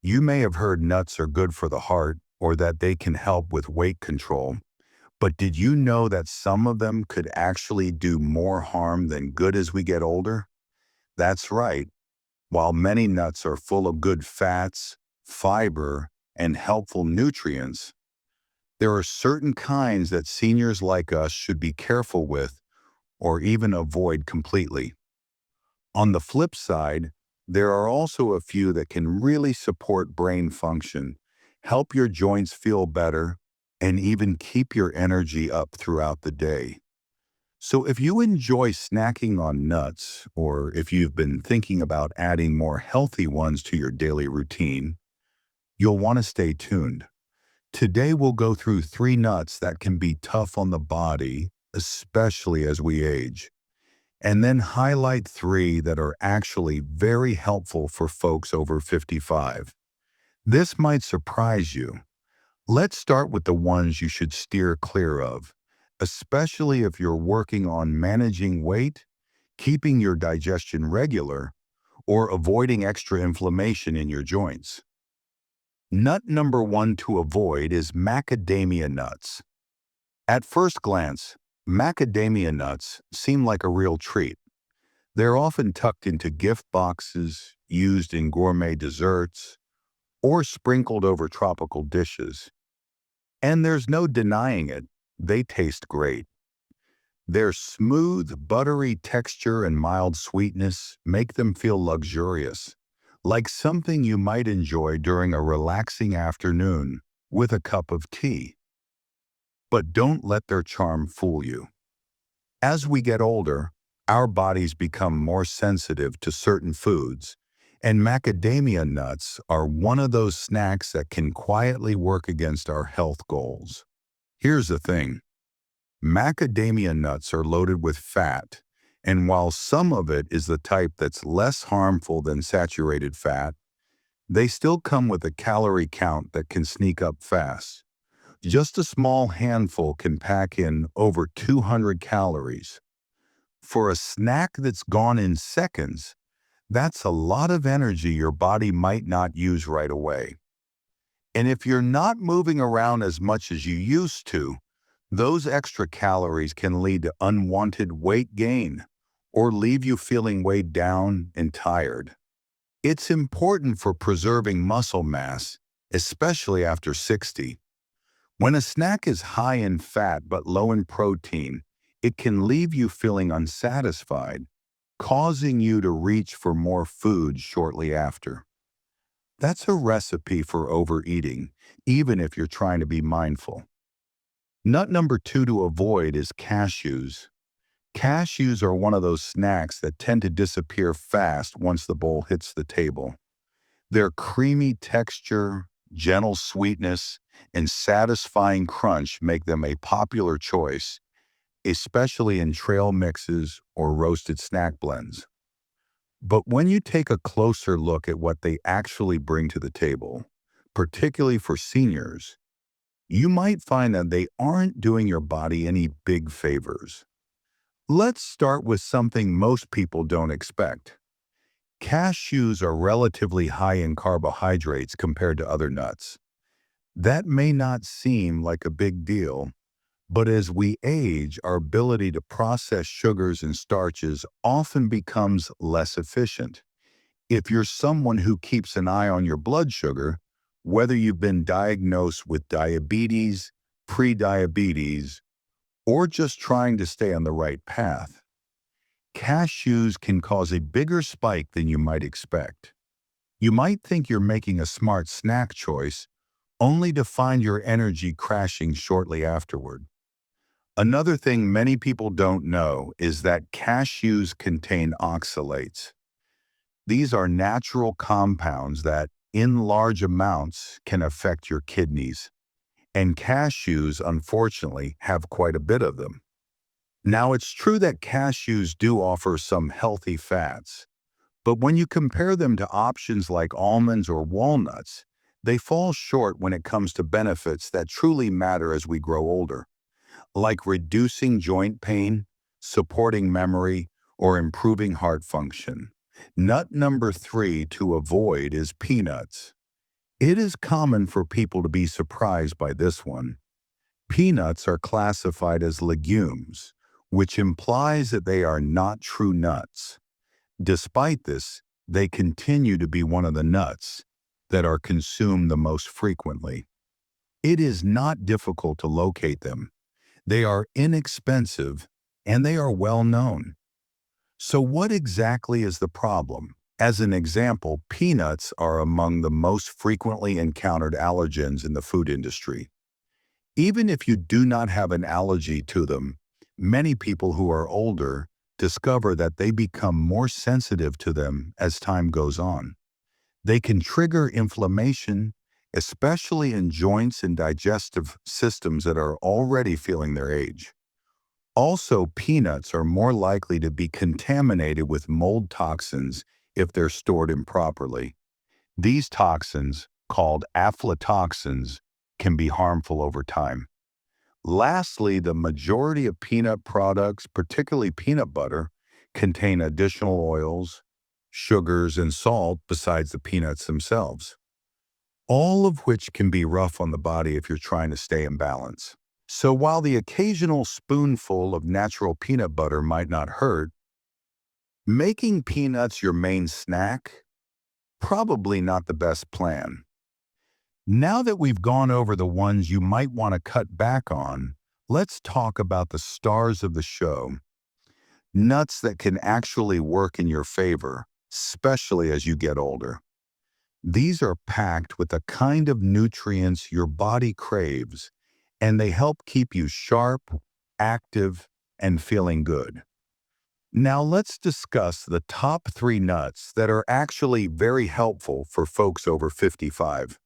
You may have heard nuts are good for the heart or that they can help with weight control, but did you know that some of them could actually do more harm than good as we get older? That's right. While many nuts are full of good fats, fiber, and helpful nutrients, there are certain kinds that seniors like us should be careful with or even avoid completely. On the flip side, there are also a few that can really support brain function, help your joints feel better, and even keep your energy up throughout the day. So if you enjoy snacking on nuts, or if you've been thinking about adding more healthy ones to your daily routine, you'll want to stay tuned. Today we'll go through 3 nuts that can be tough on the body, especially as we age, and then highlight 3 that are actually very helpful for folks over 55. This might surprise you. Let's start with the ones you should steer clear of, especially if you're working on managing weight, keeping your digestion regular, or avoiding extra inflammation in your joints. Nut number 1 to avoid is macadamia nuts. At first glance, macadamia nuts seem like a real treat. They're often tucked into gift boxes, used in gourmet desserts, or sprinkled over tropical dishes. And there's no denying it, they taste great. Their smooth, buttery texture and mild sweetness make them feel luxurious, like something you might enjoy during a relaxing afternoon with a cup of tea. But don't let their charm fool you. As we get older, our bodies become more sensitive to certain foods, and macadamia nuts are one of those snacks that can quietly work against our health goals. Here's the thing. Macadamia nuts are loaded with fat, and while some of it is the type that's less harmful than saturated fat, they still come with a calorie count that can sneak up fast. Just a small handful can pack in over 200 calories. For a snack that's gone in seconds, that's a lot of energy your body might not use right away. And if you're not moving around as much as you used to, those extra calories can lead to unwanted weight gain or leave you feeling weighed down and tired. It's important for preserving muscle mass, especially after 60. When a snack is high in fat but low in protein, it can leave you feeling unsatisfied, causing you to reach for more food shortly after. That's a recipe for overeating, even if you're trying to be mindful. Nut number 2 to avoid is cashews. Cashews are one of those snacks that tend to disappear fast once the bowl hits the table. Their creamy texture, gentle sweetness, and satisfying crunch make them a popular choice, especially in trail mixes or roasted snack blends. But when you take a closer look at what they actually bring to the table, particularly for seniors, you might find that they aren't doing your body any big favors. Let's start with something most people don't expect. Cashews are relatively high in carbohydrates compared to other nuts. That may not seem like a big deal, but as we age, our ability to process sugars and starches often becomes less efficient. If you're someone who keeps an eye on your blood sugar, whether you've been diagnosed with diabetes, prediabetes, or just trying to stay on the right path, cashews can cause a bigger spike than you might expect. You might think you're making a smart snack choice, only to find your energy crashing shortly afterward. Another thing many people don't know is that cashews contain oxalates. These are natural compounds that, in large amounts, can affect your kidneys. And cashews, unfortunately, have quite a bit of them. Now, it's true that cashews do offer some healthy fats, but when you compare them to options like almonds or walnuts, they fall short when it comes to benefits that truly matter as we grow older, like reducing joint pain, supporting memory, or improving heart function. Nut number 3 to avoid is peanuts. It is common for people to be surprised by this one. Peanuts are classified as legumes, which implies that they are not true nuts. Despite this, they continue to be one of the nuts that are consumed the most frequently. It is not difficult to locate them. They are inexpensive and they are well known. So what exactly is the problem? As an example, peanuts are among the most frequently encountered allergens in the food industry. Even if you do not have an allergy to them, many people who are older discover that they become more sensitive to them as time goes on. They can trigger inflammation, especially in joints and digestive systems that are already feeling their age. Also, peanuts are more likely to be contaminated with mold toxins if they're stored improperly. These toxins, called aflatoxins, can be harmful over time. Lastly, the majority of peanut products, particularly peanut butter, contain additional oils, sugars, and salt besides the peanuts themselves, all of which can be rough on the body if you're trying to stay in balance. So while the occasional spoonful of natural peanut butter might not hurt, making peanuts your main snack, probably not the best plan. Now that we've gone over the ones you might want to cut back on, let's talk about the stars of the show. Nuts that can actually work in your favor, especially as you get older. These are packed with the kind of nutrients your body craves, and they help keep you sharp, active, and feeling good. Now let's discuss the top 3 nuts that are actually very helpful for folks over 55.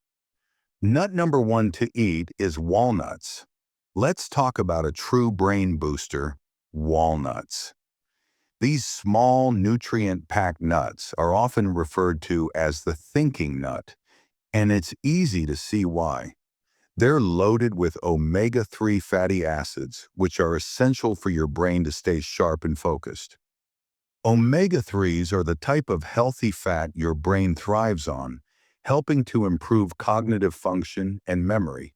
Nut number 1 to eat is walnuts. Let's talk about a true brain booster, walnuts. These small, nutrient-packed nuts are often referred to as the thinking nut, and it's easy to see why. They're loaded with omega-3 fatty acids, which are essential for your brain to stay sharp and focused. Omega-3s are the type of healthy fat your brain thrives on, helping to improve cognitive function and memory.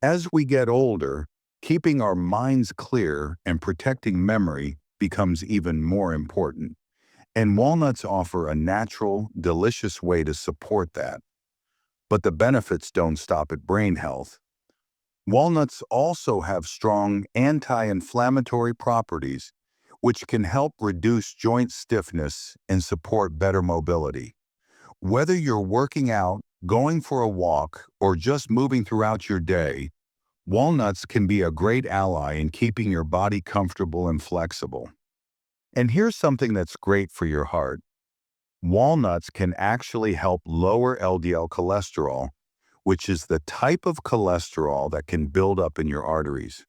As we get older, keeping our minds clear and protecting memory becomes even more important. And walnuts offer a natural, delicious way to support that. But the benefits don't stop at brain health. Walnuts also have strong anti-inflammatory properties, which can help reduce joint stiffness and support better mobility. Whether you're working out, going for a walk, or just moving throughout your day, walnuts can be a great ally in keeping your body comfortable and flexible. And here's something that's great for your heart. Walnuts can actually help lower LDL cholesterol, which is the type of cholesterol that can build up in your arteries.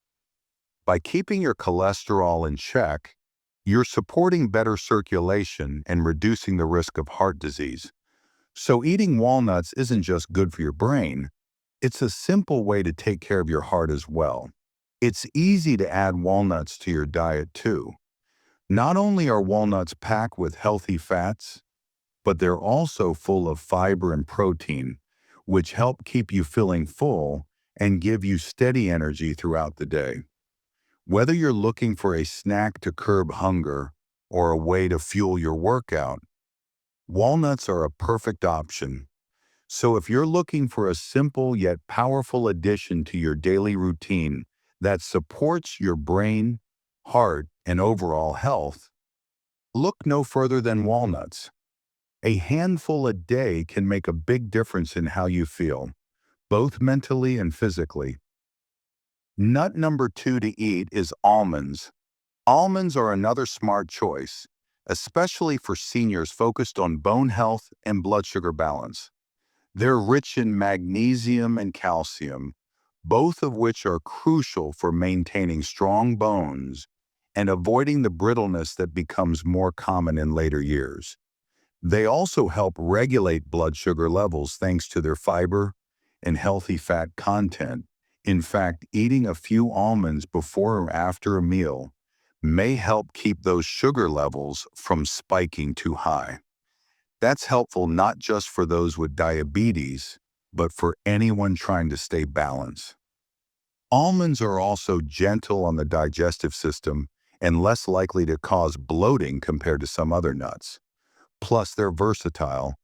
By keeping your cholesterol in check, you're supporting better circulation and reducing the risk of heart disease. So eating walnuts isn't just good for your brain, it's a simple way to take care of your heart as well. It's easy to add walnuts to your diet too. Not only are walnuts packed with healthy fats, but they're also full of fiber and protein, which help keep you feeling full and give you steady energy throughout the day. Whether you're looking for a snack to curb hunger or a way to fuel your workout, walnuts are a perfect option. So if you're looking for a simple yet powerful addition to your daily routine that supports your brain, heart, and overall health, look no further than walnuts. A handful a day can make a big difference in how you feel, both mentally and physically. Nut number 2 to eat is almonds. Almonds are another smart choice, especially for seniors focused on bone health and blood sugar balance. They're rich in magnesium and calcium, both of which are crucial for maintaining strong bones and avoiding the brittleness that becomes more common in later years. They also help regulate blood sugar levels thanks to their fiber and healthy fat content. In fact, eating a few almonds before or after a meal may help keep those sugar levels from spiking too high. That's helpful not just for those with diabetes, but for anyone trying to stay balanced. Almonds are also gentle on the digestive system and less likely to cause bloating compared to some other nuts. Plus, they're versatile.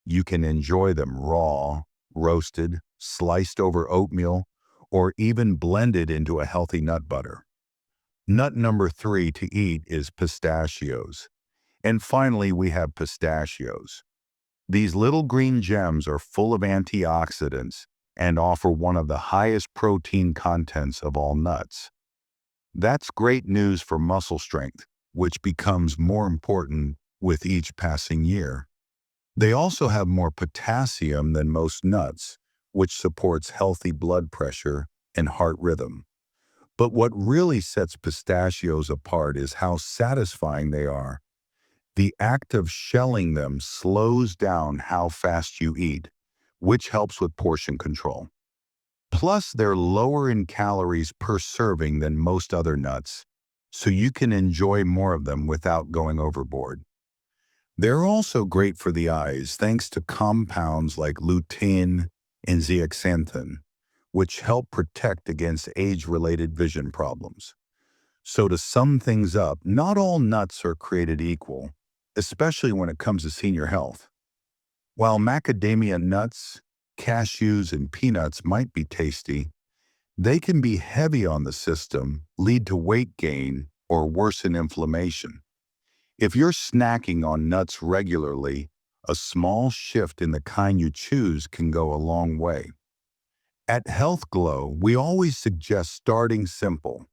You can enjoy them raw, roasted, sliced over oatmeal, or even blended into a healthy nut butter. Nut number 3 to eat is pistachios. And finally, we have pistachios. These little green gems are full of antioxidants and offer one of the highest protein contents of all nuts. That's great news for muscle strength, which becomes more important with each passing year. They also have more potassium than most nuts, which supports healthy blood pressure and heart rhythm. But what really sets pistachios apart is how satisfying they are. The act of shelling them slows down how fast you eat, which helps with portion control. Plus, they're lower in calories per serving than most other nuts, so you can enjoy more of them without going overboard. They're also great for the eyes thanks to compounds like lutein and zeaxanthin, which help protect against age-related vision problems. So to sum things up, not all nuts are created equal, especially when it comes to senior health. While macadamia nuts, cashews, and peanuts might be tasty, they can be heavy on the system, lead to weight gain, or worsen inflammation. If you're snacking on nuts regularly, a small shift in the kind you choose can go a long way. At Health Glow, we always suggest starting simple.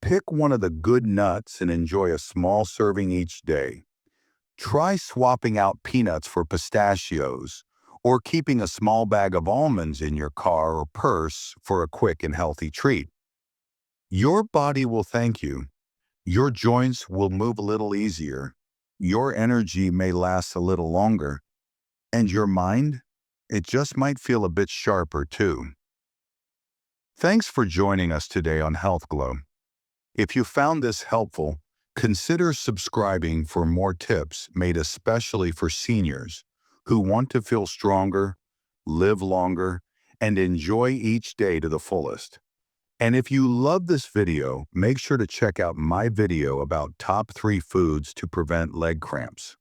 Pick one of the good nuts and enjoy a small serving each day. Try swapping out peanuts for pistachios, or keeping a small bag of almonds in your car or purse for a quick and healthy treat. Your body will thank you. Your joints will move a little easier. Your energy may last a little longer. And your mind? It just might feel a bit sharper too. Thanks for joining us today on Health Glow. If you found this helpful, consider subscribing for more tips made especially for seniors who want to feel stronger, live longer, and enjoy each day to the fullest. And if you love this video, make sure to check out my video about top 3 foods to prevent leg cramps.